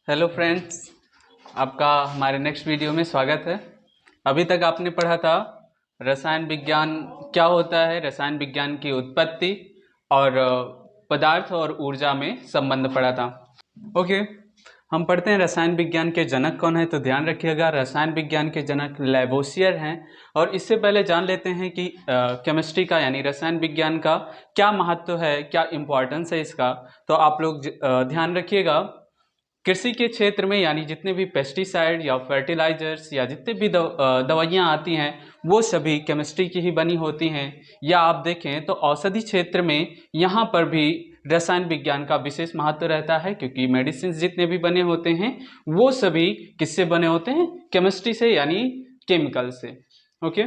Hello friends, आपका हमारे next video में स्वागत है। अभी तक आपने पढ़ा था रसायन विज्ञान क्या होता है, रसायन विज्ञान की उत्पत्ति और पदार्थ और ऊर्जा में संबंध पढ़ा था। ओके, हम पढ़ते हैं रसायन विज्ञान के जनक कौन है। तो ध्यान रखिएगा, रसायन विज्ञान के जनक लैवोसियर हैं। और इससे पहले जान लेते हैं कि केमिस्ट्री का यानी रसायन विज्ञान का क्या महत्व है, क्या इम्पोर्टेंस है इसका। तो आप लोग ध्यान रखिएगा, कृषि के क्षेत्र में यानी जितने भी पेस्टिसाइड या फर्टिलाइजर्स या जितने भी दवाइयाँ आती हैं वो सभी केमिस्ट्री की ही बनी होती हैं। या आप देखें तो औषधि क्षेत्र में यहाँ पर भी रसायन विज्ञान का विशेष महत्व रहता है, क्योंकि मेडिसिन जितने भी बने होते हैं वो सभी किससे बने होते हैं, केमिस्ट्री से यानी केमिकल से। ओके,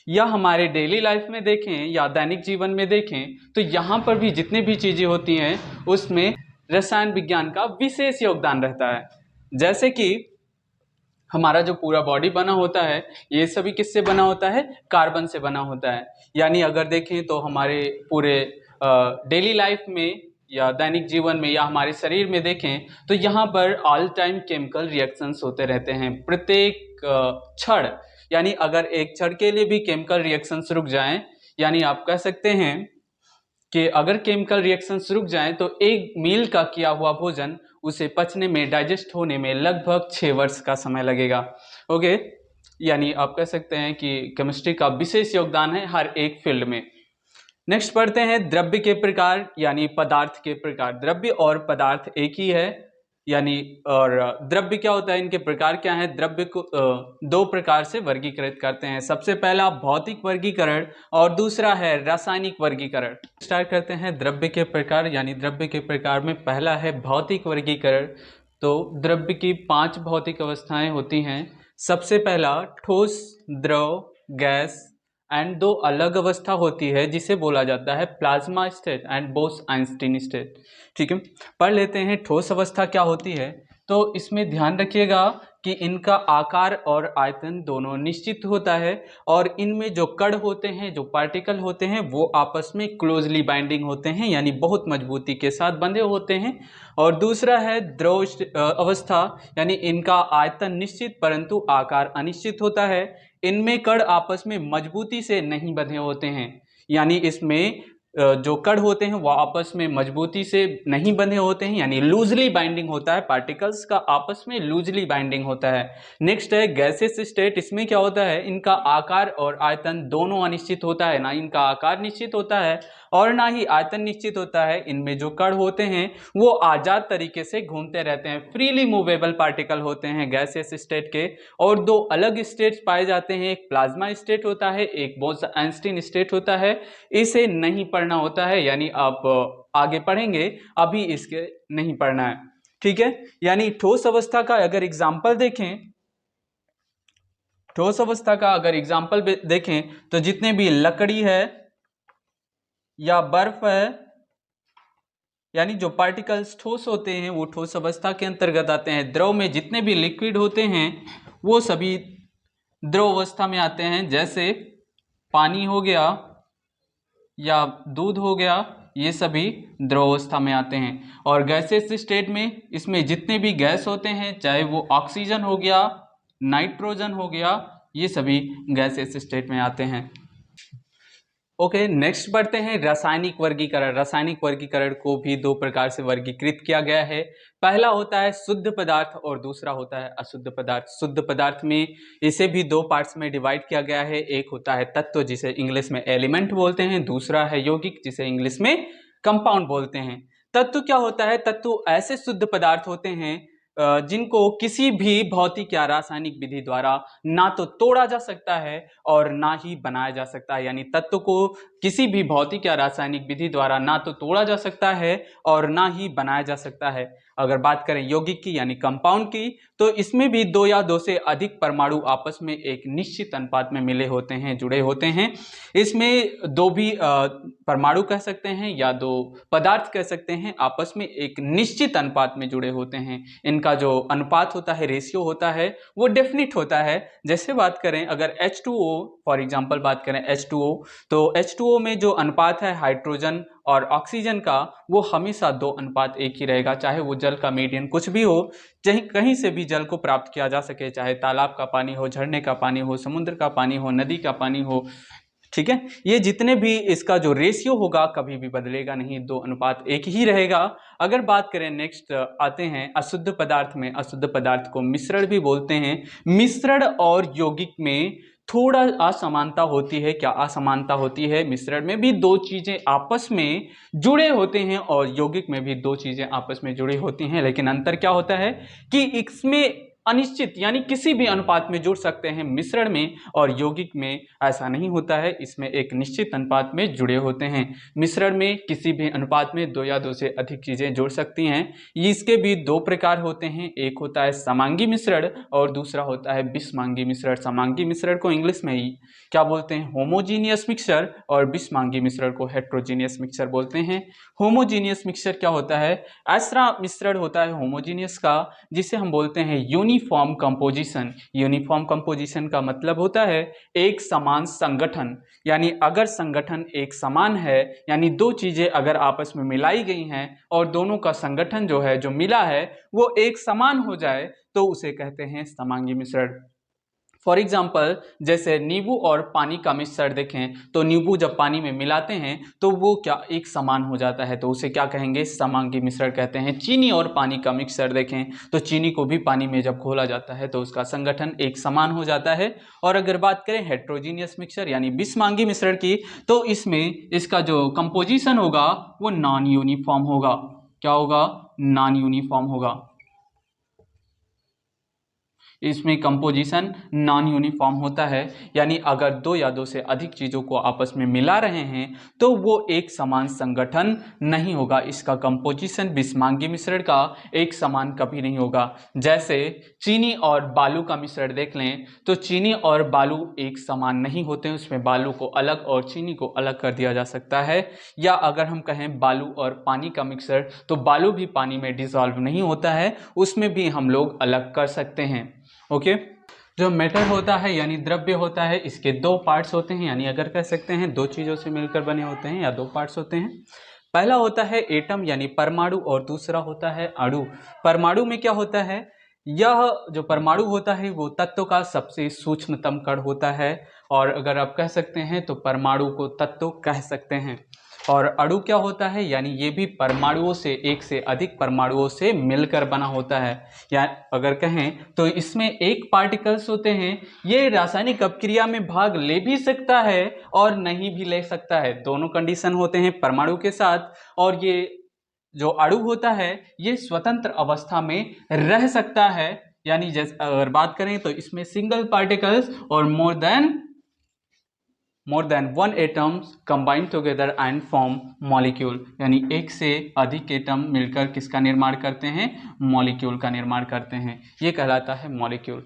या हमारे डेली लाइफ में देखें या दैनिक जीवन में देखें तो यहाँ पर भी जितनी भी चीज़ें होती हैं उसमें रसायन विज्ञान का विशेष योगदान रहता है। जैसे कि हमारा जो पूरा बॉडी बना होता है ये सभी किससे बना होता है, कार्बन से बना होता है। यानी अगर देखें तो हमारे पूरे डेली लाइफ में या दैनिक जीवन में या हमारे शरीर में देखें तो यहाँ पर ऑल टाइम केमिकल रिएक्शंस होते रहते हैं प्रत्येक क्षण। यानी अगर एक क्षण के लिए भी केमिकल रिएक्शंस रुक जाएं, यानी आप कह सकते हैं कि अगर केमिकल रिएक्शंस रुक जाएं तो एक मील का किया हुआ भोजन उसे पचने में, डाइजेस्ट होने में लगभग 6 वर्ष का समय लगेगा। ओके, यानी आप कह सकते हैं कि केमिस्ट्री का विशेष योगदान है हर एक फील्ड में। नेक्स्ट पढ़ते हैं द्रव्य के प्रकार यानी पदार्थ के प्रकार। द्रव्य और पदार्थ एक ही है, यानी और द्रव्य क्या होता है, इनके प्रकार क्या हैं। द्रव्य को दो प्रकार से वर्गीकृत करते हैं। सबसे पहला भौतिक वर्गीकरण और दूसरा है रासायनिक वर्गीकरण। स्टार्ट करते हैं द्रव्य के प्रकार, यानी द्रव्य के प्रकार में पहला है भौतिक वर्गीकरण। तो द्रव्य की 5 भौतिक अवस्थाएं होती हैं। सबसे पहला ठोस, द्रव, गैस एंड 2 अलग अवस्था होती है जिसे बोला जाता है plasma state and Bose-Einstein state. ठीक है, पढ़ लेते हैं ठोस अवस्था क्या होती है। तो इसमें ध्यान रखिएगा कि इनका आकार और आयतन दोनों निश्चित होता है और इनमें जो कण होते हैं, जो पार्टिकल होते हैं वो आपस में क्लोजली बाइंडिंग होते हैं, यानी बहुत मजबूती के साथ बंधे होते हैं। और दूसरा है द्रव अवस्था, यानी इनका आयतन निश्चित परंतु आकार अनिश्चित होता है। इनमें कण आपस में मजबूती से नहीं बंधे होते हैं, यानी इसमें जो कण होते हैं वो आपस में मजबूती से नहीं बंधे होते हैं, यानी लूजली बाइंडिंग होता है, पार्टिकल्स का आपस में लूजली बाइंडिंग होता है। नेक्स्ट है गैसेस स्टेट। इसमें क्या होता है, इनका आकार और आयतन दोनों अनिश्चित होता है, ना इनका आकार निश्चित होता है और ना ही आयतन निश्चित होता है। इनमें जो कण होते हैं वो आजाद तरीके से घूमते रहते हैं, फ्रीली मूवेबल पार्टिकल होते हैं गैसेस स्टेट के। और 2 अलग स्टेट्स पाए जाते हैं, एक प्लाज्मा स्टेट होता है, एक बोस-आइंस्टीन स्टेट होता है। इसे नहीं पढ़ना होता है, यानी आप आगे पढ़ेंगे, अभी इसके नहीं पढ़ना है। ठीक है, यानी ठोस अवस्था का अगर एग्जाम्पल देखें, ठोस अवस्था का अगर एग्जाम्पल देखें तो जितने भी लकड़ी है या बर्फ है, यानी जो पार्टिकल्स ठोस होते हैं वो ठोस अवस्था के अंतर्गत आते हैं। द्रव में जितने भी लिक्विड होते हैं वो सभी द्रव अवस्था में आते हैं, जैसे पानी हो गया या दूध हो गया, ये सभी द्रव अवस्था में आते हैं। और गैसेस स्टेट में इसमें जितने भी गैस होते हैं, चाहे वो ऑक्सीजन हो गया, नाइट्रोजन हो गया, ये सभी गैसेस स्टेट में आते हैं। ओके, नेक्स्ट बढ़ते हैं रासायनिक वर्गीकरण। रासायनिक वर्गीकरण को भी 2 प्रकार से वर्गीकृत किया गया है। पहला होता है शुद्ध पदार्थ और दूसरा होता है अशुद्ध पदार्थ। शुद्ध पदार्थ में इसे भी 2 पार्ट्स में डिवाइड किया गया है। एक होता है तत्व जिसे इंग्लिश में एलिमेंट बोलते हैं, दूसरा है यौगिक जिसे इंग्लिश में कंपाउंड बोलते हैं। तत्व क्या होता है, तत्व ऐसे शुद्ध पदार्थ होते हैं जिनको किसी भी भौतिक या रासायनिक विधि द्वारा ना तो तोड़ा जा सकता है और ना ही बनाया जा सकता है। यानी तत्व को किसी भी भौतिक या रासायनिक विधि द्वारा ना तो तोड़ा जा सकता है और ना ही बनाया जा सकता है। अगर बात करें यौगिक की यानी कंपाउंड की, तो इसमें भी 2 या 2 से अधिक परमाणु आपस में एक निश्चित अनुपात में मिले होते हैं, जुड़े होते हैं। इसमें 2 भी परमाणु कह सकते हैं या 2 पदार्थ कह सकते हैं, आपस में एक निश्चित अनुपात में जुड़े होते हैं। इनका जो अनुपात होता है, रेशियो होता है, वो डेफिनिट होता है। जैसे बात करें अगर H2O, फॉर एग्जांपल बात करें H2O, तो H2O H2O में जो अनुपात है हाइड्रोजन और ऑक्सीजन का, वो हमेशा 2:1 ही रहेगा, चाहे वो जल का मीडियम कुछ भी हो, चाहे कहीं से भी जल को प्राप्त किया जा सके, चाहे तालाब का पानी हो, झरने का पानी हो, समुद्र का पानी हो, नदी का पानी हो, ठीक है। ये जितने भी इसका जो रेशियो होगा कभी भी बदलेगा नहीं, 2:1 ही रहेगा। अगर बात करें नेक्स्ट आते हैं अशुद्ध पदार्थ में। अशुद्ध पदार्थ को मिश्रण भी बोलते हैं। मिश्रण और यौगिक में थोड़ा असमानता होती है। क्या असमानता होती है? मिश्रण में भी दो चीजें आपस में जुड़े होते हैं और यौगिक में भी दो चीजें आपस में जुड़ी होती हैं, लेकिन अंतर क्या होता है कि इसमें अनिश्चित यानी किसी भी अनुपात में जुड़ सकते हैं मिश्रण में, और यौगिक में ऐसा नहीं होता है, इसमें एक निश्चित अनुपात में जुड़े होते हैं। मिश्रण में किसी भी अनुपात में दो या दो से अधिक चीजें जुड़ सकती हैं। इसके भी दो प्रकार होते हैं, एक होता है समांगी मिश्रण और दूसरा होता है विषमांगी मिश्रण। समांगी मिश्रण को इंग्लिश में ही क्या बोलते हैं? होमोजीनियस मिक्सचर, और विषमांगी मिश्रण को हेट्रोजीनियस मिक्सचर बोलते हैं। होमोजीनियस मिक्सचर क्या होता है? ऐसा मिश्रण होता है होमोजीनियस का जिसे हम बोलते हैं यूनिफॉर्म कंपोजिशन। यूनिफॉर्म कंपोजिशन का मतलब होता है एक समान संगठन, यानी अगर संगठन एक समान है, यानी दो चीजें अगर आपस में मिलाई गई हैं और दोनों का संगठन जो है, जो मिला है, वो एक समान हो जाए तो उसे कहते हैं समांगी मिश्रण। फॉर एग्जाम्पल, जैसे नींबू और पानी का मिश्रण देखें तो नींबू जब पानी में मिलाते हैं तो वो क्या एक समान हो जाता है, तो उसे क्या कहेंगे? समांगी मिश्रण कहते हैं। चीनी और पानी का मिक्सचर देखें तो चीनी को भी पानी में जब घोला जाता है तो उसका संगठन एक समान हो जाता है। और अगर बात करें हेट्रोजीनियस मिक्सचर यानी विषमांगी मिश्रण की, तो इसमें इसका जो कंपोजिशन होगा वो नॉन यूनिफॉर्म होगा। क्या होगा? नॉन यूनिफॉर्म होगा। इसमें कंपोजिशन नॉन यूनिफॉर्म होता है, यानी अगर दो या दो से अधिक चीज़ों को आपस में मिला रहे हैं तो वो एक समान संगठन नहीं होगा। इसका कंपोजिशन विषमांगी मिश्रण का एक समान कभी नहीं होगा। जैसे चीनी और बालू का मिश्रण देख लें तो चीनी और बालू एक समान नहीं होते हैं, उसमें बालू को अलग और चीनी को अलग कर दिया जा सकता है। या अगर हम कहें बालू और पानी का मिक्सचर, तो बालू भी पानी में डिसॉल्व नहीं होता है, उसमें भी हम लोग अलग कर सकते हैं। ओके, जो मैटर होता है यानी द्रव्य होता है, इसके दो पार्ट्स होते हैं, यानी अगर कह सकते हैं दो चीज़ों से मिलकर बने होते हैं या दो पार्ट्स होते हैं। पहला होता है एटम यानी परमाणु और दूसरा होता है अणु। परमाणु में क्या होता है? यह जो परमाणु होता है वो तत्व का सबसे सूक्ष्मतम कण होता है, और अगर आप कह सकते हैं तो परमाणु को तत्व कह सकते हैं। और अणु क्या होता है? यानी ये भी परमाणुओं से, एक से अधिक परमाणुओं से मिलकर बना होता है। या अगर कहें तो इसमें एक पार्टिकल्स होते हैं, ये रासायनिक अपक्रिया में भाग ले भी सकता है और नहीं भी ले सकता है, दोनों कंडीशन होते हैं परमाणु के साथ। और ये जो अणु होता है ये स्वतंत्र अवस्था में रह सकता है, यानी जैसे अगर बात करें तो इसमें सिंगल पार्टिकल्स और more than one atoms combine together and form molecule, यानी एक से अधिक एटम मिलकर किसका निर्माण करते हैं? मॉलिक्यूल का निर्माण करते हैं, ये कहलाता है मॉलिक्यूल।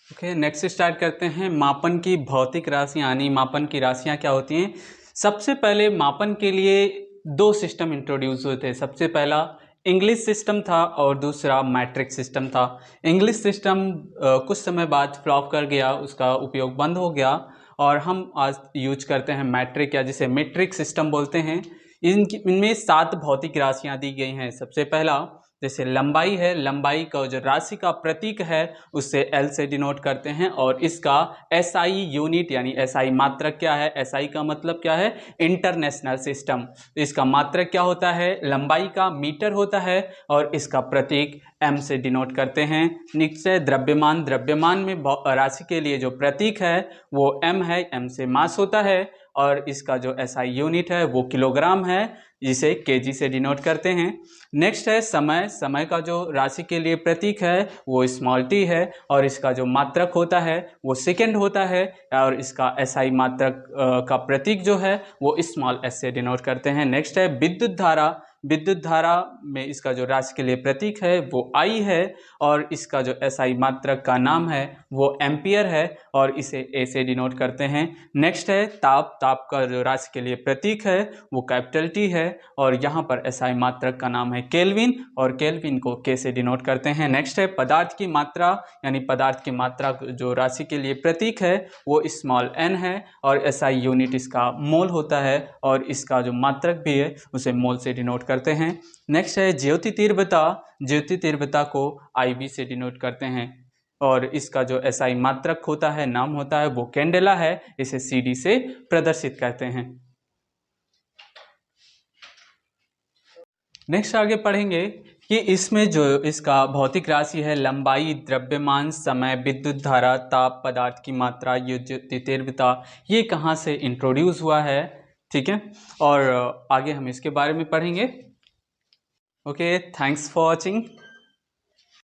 ओके, नेक्स्ट स्टार्ट करते हैं मापन की भौतिक राशियां, यानी मापन की राशियां क्या होती हैं। सबसे पहले मापन के लिए दो सिस्टम इंट्रोड्यूस हुए थे। सबसे पहला इंग्लिश सिस्टम था और दूसरा मैट्रिक सिस्टम था। इंग्लिश सिस्टम कुछ समय बाद फ्लॉप कर गया, उसका उपयोग बंद हो गया, और हम आज यूज करते हैं मैट्रिक, या जिसे मीट्रिक सिस्टम बोलते हैं। इनमें 7 भौतिक राशियां दी गई हैं। सबसे पहला जैसे लंबाई है, लंबाई का जो राशि का प्रतीक है उससे L से डिनोट करते हैं, और इसका SI यूनिट यानी SI मात्रक क्या है? SI का मतलब क्या है? International system. इसका मात्रक क्या होता है? लंबाई का मीटर होता है, और इसका प्रतीक M से डिनोट करते हैं। नेक्स्ट है द्रव्यमान। द्रव्यमान में राशि के लिए जो प्रतीक है वो M है, M से मास होता है, और इसका जो SI यूनिट है वो किलोग्राम है, जिसे kg से डिनोट करते हैं। नेक्स्ट है समय। समय का जो राशि के लिए प्रतीक है वो स्मॉल t है, और इसका जो मात्रक होता है वो सेकेंड होता है, और इसका SI मात्रक का प्रतीक जो है वो स्मॉल s से डिनोट करते हैं। नेक्स्ट है विद्युत धारा। विद्युत धारा में इसका जो राशि के लिए प्रतीक है वो I है और इसका जो SI मात्रक का नाम है वो एम्पियर है और इसे A से डिनोट करते हैं। नेक्स्ट है ताप। ताप का जो राशि के लिए प्रतीक है वो कैपिटल T है और यहाँ पर SI मात्रक का नाम है केल्विन और केल्विन को K से डिनोट करते हैं। नेक्स्ट है पदार्थ की मात्रा, यानी पदार्थ की मात्रा जो राशि के लिए प्रतीक है वो स्मॉल n है और SI यूनिट इसका मोल होता है और इसका जो मात्रक भी है उसे मोल से डिनोट करते हैं। नेक्स्ट है ज्योति तीव्रता। ज्योति तीव्रता को IB से डिनोट करते हैं और इसका जो SI मात्रक होता है, नाम होता है वो कैंडेला है, इसे CD से प्रदर्शित करते हैं। नेक्स्ट आगे पढ़ेंगे कि इसमें जो इसका भौतिक राशि है लंबाई, द्रव्यमान, समय, विद्युत धारा, ताप, पदार्थ की मात्रा, ज्योति तीव्रता, ये कहाँ से इंट्रोड्यूस हुआ है, ठीक है, और आगे हम इसके बारे में पढ़ेंगे। Okay, thanks for watching.